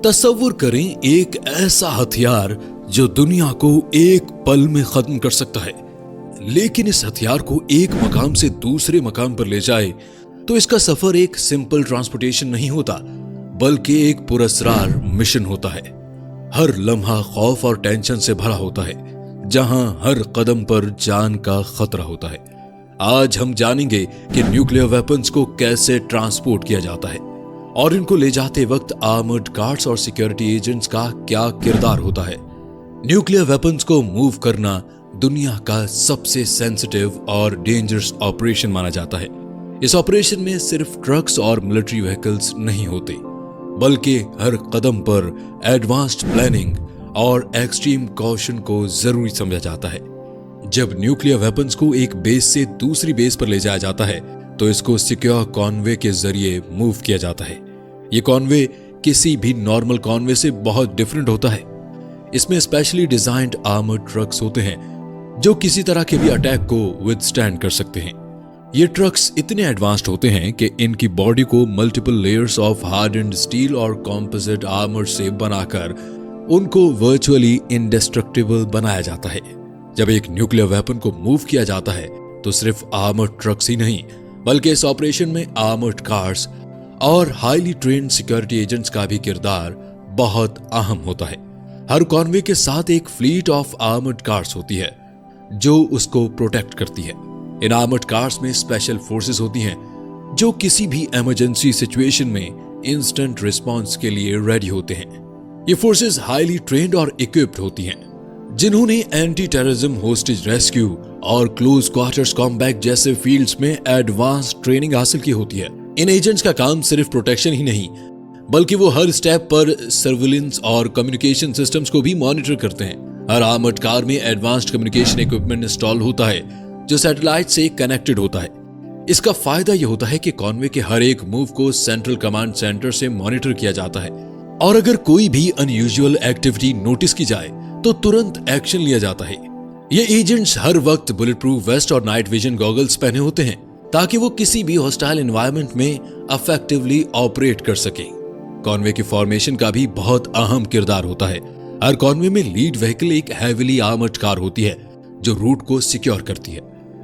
तसव्वुर करें एक ऐसा हथियार जो दुनिया को एक पल में खत्म कर सकता है, लेकिन इस हथियार को एक मकाम से दूसरे मकाम पर ले जाए तो इसका सफर एक सिंपल ट्रांसपोर्टेशन नहीं होता, बल्कि एक पुरस्कार मिशन होता है। हर लम्हा खौफ और टेंशन से भरा होता है, जहां हर कदम पर जान का खतरा होता है। आज हम जानेंगे कि न्यूक्लियर वेपन्स को कैसे ट्रांसपोर्ट किया जाता है और इनको ले जाते वक्त आर्मर्ड कार्स और सिक्योरिटी एजेंट्स का क्या किरदार होता है। न्यूक्लियर वेपन्स को मूव करना दुनिया का सबसे सेंसिटिव और डेंजरस ऑपरेशन माना जाता है। इस ऑपरेशन में सिर्फ ट्रक्स और मिलिट्री व्हीकल्स नहीं होते, बल्कि हर कदम पर एडवांस्ड प्लानिंग और एक्सट्रीम कॉशन को जरूरी समझा जाता है। जब न्यूक्लियर वेपन्स को एक बेस से दूसरी बेस पर ले जाया जाता है तो इसको सिक्योर कॉन्वे के जरिए मूव किया जाता है। ये कॉन्वे किसी भी नॉर्मल कॉन्वे से बहुत डिफरेंट होता है। इसमें स्पेशली डिजाइन्ड आर्मर्ड ट्रक्स होते हैं जो किसी तरह के भी अटैक को विथस्टैंड कर सकते हैं। ये ट्रक्स इतने एडवांस्ड होते हैं कि इनकी बॉडी को multiple layers of hardened steel और कॉम्पोजिट आर्मर से बनाकर उनको वर्चुअली इंडेस्ट्रक्टिबल बनाया जाता है। जब एक न्यूक्लियर वेपन को मूव किया जाता है तो सिर्फ आर्मर्ड ट्रक्स ही नहीं, बल्कि इस ऑपरेशन में आर्मर्ड कार्स और हाईली ट्रेन्ड सिक्योरिटी एजेंट्स का भी किरदार बहुत अहम होता है। हर कॉन्वे के साथ एक फ्लीट ऑफ आर्मर्ड कार्स होती है जो उसको प्रोटेक्ट करती है। इन आर्मर्ड कार्स में स्पेशल फोर्सेस होती हैं जो किसी भी इमरजेंसी सिचुएशन में इंस्टेंट रिस्पांस के लिए रेडी होते हैं। ये फोर्सेस हाईली ट्रेन्ड और इक्विप्ड होती हैं, जिन्होंने एंटी टेररिज्म, होस्टेज रेस्क्यू और क्लोज क्वार्टर्स कॉम्बैट जैसे फील्ड्स में एडवांस ट्रेनिंग हासिल की होती है। इन एजेंट्स का काम सिर्फ प्रोटेक्शन ही नहीं, बल्कि वो हर स्टेप पर सर्विलेंस और कम्युनिकेशन सिस्टम्स को भी मॉनिटर करते हैं। हर आर्मर्ड कार में एडवांस्ड कम्युनिकेशन इक्विपमेंट इंस्टॉल होता है जो सैटेलाइट से कनेक्टेड होता है। इसका फायदा यह होता है कि कॉन्वे के हर एक मूव को सेंट्रल कमांड सेंटर से मॉनिटर किया जाता है और अगर कोई भी अनयूजुअल एक्टिविटी नोटिस की जाए तो तुरंत एक्शन लिया जाता है। ये एजेंट्स हर वक्त बुलेट प्रूफ वेस्ट और नाइट विजन गॉगल्स पहने होते हैं ताकि वो किसी भी हॉस्टाइल एनवायरनमेंट में इफेक्टिवली ऑपरेट कर सके। कॉन्वे की फॉर्मेशन का भी बहुत अहम किरदार होता है। हर कॉन्वे में लीड व्हीकल एक हैवीली आर्मर्ड कार होती है जो रूट को सिक्योर करती है।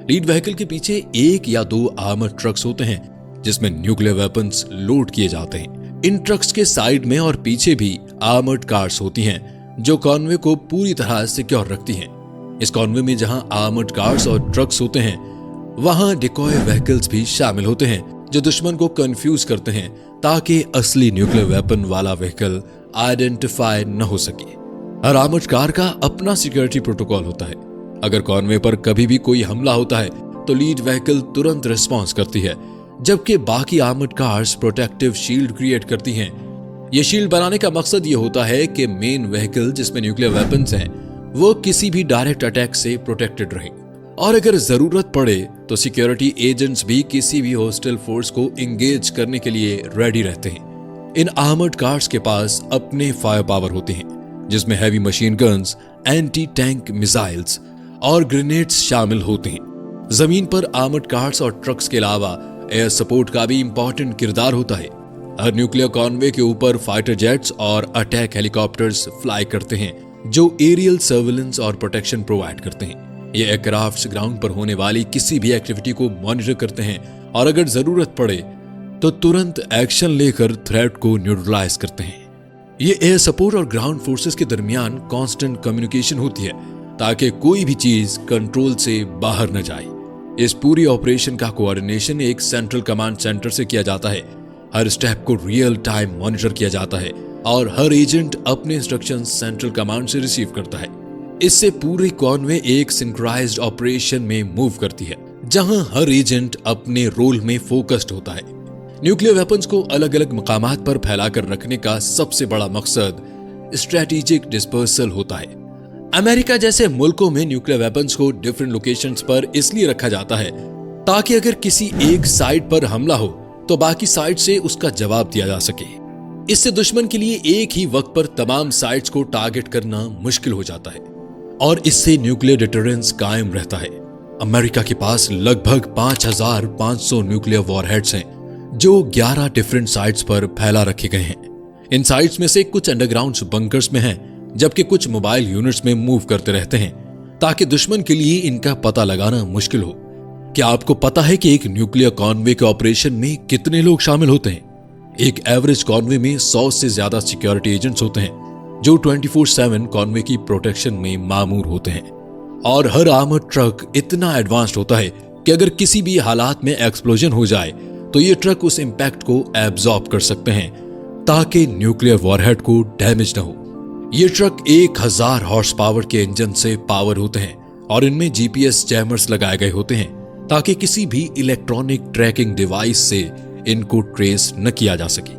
लीड व्हीकल के पीछे एक या दो आर्मर्ड ट्रक्स होते हैं जिसमें न्यूक्लियर वेपन्स लोड किए जाते हैं। इन ट्रक्स के साइड में और पीछे भी आर्मर्ड कार्स होती हैं जो कॉन्वे को पूरी तरह सिक्योर रखती हैं। इस कॉन्वे में जहां आर्मर्ड कार्स और ट्रक्स होते हैं, वहां डिकॉय व्हीकल्स भी शामिल होते हैं जो दुश्मन को कंफ्यूज करते हैं ताकि असली न्यूक्लियर वेपन वाला व्हीकल आइडेंटिफाई न हो सके। हर आर्मर्ड कार का अपना सिक्योरिटी प्रोटोकॉल होता है। अगर कॉन्वे पर कभी भी कोई हमला होता है तो लीड व्हीकल तुरंत रिस्पॉन्स करती है, जबकि बाकी armoured cars protective shield create करती हैं। ये शील्ड बनाने का मकसद ये होता है कि मेन व्हीकल जिसमें न्यूक्लियर वेपन्स हैं वो किसी भी डायरेक्ट अटैक से प्रोटेक्टेड रहे और अगर जरूरत पड़े तो सिक्योरिटी एजेंट्स भी किसी भी हॉस्टाइल फोर्स को एंगेज करने के लिए रेडी रहते हैं। इन आर्मर्ड कार्स के पास अपने फायर पावर होते हैं जिसमें heavy machine guns, anti tank missiles और ग्रेनेड्स शामिल होते हैं। जमीन पर आर्मर्ड कार्स और ट्रक्स के अलावा एयर सपोर्ट का भी इंपॉर्टेंट किरदार होता है। हर न्यूक्लियर कॉन्वे के ऊपर फाइटर जेट्स और अटैक हेलीकॉप्टर्स फ्लाई करते हैं जो एरियल सर्विलेंस और प्रोटेक्शन प्रोवाइड करते हैं। ये एयरक्राफ्ट्स ग्राउंड पर होने वाली किसी भी एक्टिविटी को मॉनिटर करते हैं और अगर जरूरत पड़े तो तुरंत एक्शन लेकर थ्रेट को न्यूट्रलाइज करते हैं। ये एयर सपोर्ट और ग्राउंड फोर्सेस के दरमियान कांस्टेंट कम्युनिकेशन होती है ताकि कोई भी चीज कंट्रोल से बाहर न जाए। इस पूरी ऑपरेशन का कोऑर्डिनेशन एक सेंट्रल कमांड सेंटर से किया जाता है। हर स्टेप को रियल टाइम मॉनिटर किया जाता है और हर एजेंट अपने इंस्ट्रक्शंस सेंट्रल कमांड से रिसीव करता है। इससे पूरी कॉन्वे एक सिंक्रोनाइज्ड ऑपरेशन में मूव करती है जहां हर एजेंट अपने रोल में फोकस्ड होता है। न्यूक्लियर वेपन्स को अलग अलग मकामात पर फैलाकर रखने का सबसे बड़ा मकसद स्ट्रेटेजिक डिस्पर्सल होता है। अमेरिका जैसे मुल्कों में न्यूक्लियर वेपन्स को डिफरेंट लोकेशंस पर इसलिए रखा जाता है ताकि अगर किसी एक साइड पर हमला हो तो बाकी साइड से उसका जवाब दिया जा सके। इससे दुश्मन के लिए एक ही वक्त पर तमाम साइट्स को टारगेट करना मुश्किल हो जाता है और इससे न्यूक्लियर डिटरेंस कायम रहता है। अमेरिका के पास लगभग 5500 न्यूक्लियर वॉरहेड्स हैं जो 11 डिफरेंट साइट्स पर फैला रखे गए हैं। इन साइट्स में से कुछ अंडरग्राउंड बंकर्स में हैं, जबकि कुछ मोबाइल यूनिट्स में मूव करते रहते हैं ताकि दुश्मन के लिए इनका पता लगाना मुश्किल हो। क्या आपको पता है कि एक न्यूक्लियर कॉन्वे के ऑपरेशन में कितने लोग शामिल होते हैं? एक एवरेज कॉन्वे में 100 से ज्यादा सिक्योरिटी एजेंट्स होते हैं जो 24/7 कॉन्वे की प्रोटेक्शन में मामूर होते हैं। और हर आर्मर्ड ट्रक इतना एडवांस्ड होता है कि अगर किसी भी हालात में एक्सप्लोजन हो जाए तो ये ट्रक उस इंपैक्ट को एब्जॉर्ब कर सकते हैं ताकि न्यूक्लियर वॉरहेड को डैमेज न हो। ये ट्रक 1000 हॉर्स पावर के इंजन से पावर होते हैं और इनमें जीपीएस जैमर्स लगाए गए होते हैं ताकि किसी भी इलेक्ट्रॉनिक ट्रैकिंग डिवाइस से इनको ट्रेस न किया जा सके।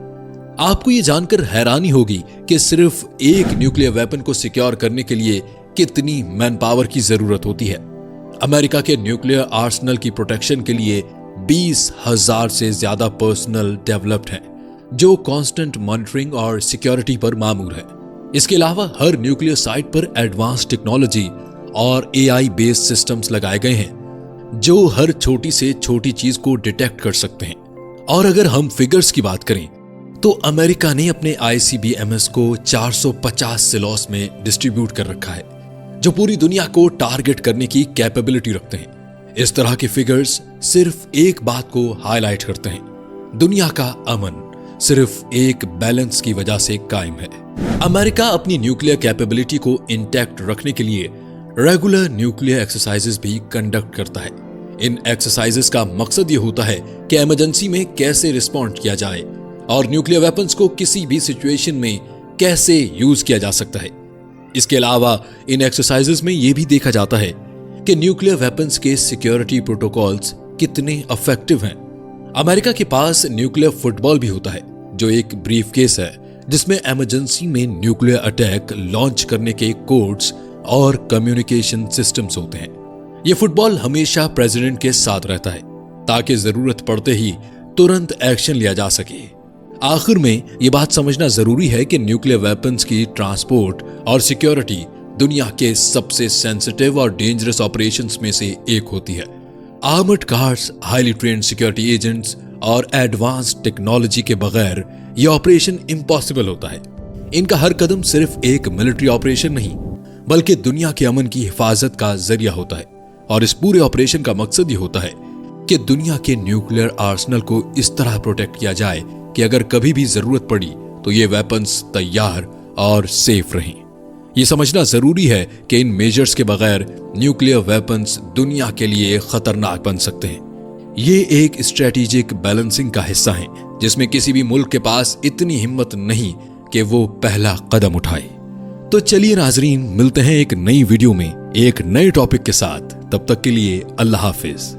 आपको ये जानकर हैरानी होगी कि सिर्फ एक न्यूक्लियर वेपन को सिक्योर करने के लिए कितनी मैन पावर की जरूरत होती है। अमेरिका के न्यूक्लियर आर्सेनल की प्रोटेक्शन के लिए 20,000 से ज्यादा पर्सनल डेवलप्ड हैं जो कांस्टेंट मॉनिटरिंग और सिक्योरिटी पर मामूर है। इसके अलावा हर न्यूक्लियर साइट पर एडवांस टेक्नोलॉजी और एआई बेस्ड सिस्टम्स लगाए गए हैं जो हर छोटी से छोटी चीज को डिटेक्ट कर सकते हैं। और अगर हम फिगर्स की बात करें तो अमेरिका ने अपने आईसीबीएमएस को 450 सिलोस में डिस्ट्रीब्यूट कर रखा है जो पूरी दुनिया को टारगेट करने की कैपेबिलिटी रखते हैं। इस तरह के फिगर्स सिर्फ एक बात को हाईलाइट करते हैं, दुनिया का अमन सिर्फ एक बैलेंस की वजह से कायम है। अमेरिका अपनी न्यूक्लियर कैपेबिलिटी को इंटैक्ट रखने के लिए रेगुलर न्यूक्लियर एक्सरसाइजेस भी कंडक्ट करता है। इन एक्सरसाइजेस का मकसद ये होता है कि इमरजेंसी में कैसे रिस्पॉन्ड किया जाए और न्यूक्लियर वेपन्स को किसी भी सिचुएशन में कैसे यूज किया जा सकता है। इसके अलावा इन एक्सरसाइजेस में यह भी देखा जाता है कि न्यूक्लियर वेपन्स के सिक्योरिटी प्रोटोकॉल्स कितने इफेक्टिव हैं। अमेरिका के पास न्यूक्लियर फुटबॉल भी होता है जो एक ब्रीफकेस है जिसमें इमरजेंसी में न्यूक्लियर अटैक लॉन्च करने के कोड्स और कम्युनिकेशन सिस्टम्स होते हैं। यह फुटबॉल हमेशा प्रेसिडेंट के साथ रहता है ताकि जरूरत पड़ते ही तुरंत एक्शन लिया जा सके। आखिर में यह बात समझना जरूरी है कि न्यूक्लियर वेपन्स की ट्रांसपोर्ट और सिक्योरिटी दुनिया के सबसे सेंसिटिव और डेंजरस ऑपरेशंस में से एक होती है। Armoured cars, highly trained security agents और एडवांस्ड टेक्नोलॉजी के बगैर यह ऑपरेशन इम्पॉसिबल होता है। इनका हर कदम सिर्फ एक मिलिट्री ऑपरेशन नहीं बल्कि दुनिया के अमन की हिफाजत का जरिया होता है। और इस पूरे ऑपरेशन का मकसद ये होता है कि दुनिया के न्यूक्लियर आर्सेनल को इस तरह प्रोटेक्ट किया जाए कि अगर कभी भी जरूरत पड़ी तो ये वेपन्स तैयार और सेफ रहें। ये समझना जरूरी है कि इन मेजर्स के बगैर न्यूक्लियर वेपन्स दुनिया के लिए खतरनाक बन सकते हैं। ये एक स्ट्रेटेजिक बैलेंसिंग का हिस्सा है जिसमें किसी भी मुल्क के पास इतनी हिम्मत नहीं कि वो पहला कदम उठाए। तो चलिए नाजरीन, मिलते हैं एक नई वीडियो में एक नए टॉपिक के साथ। तब तक के लिए अल्लाह हाफिज।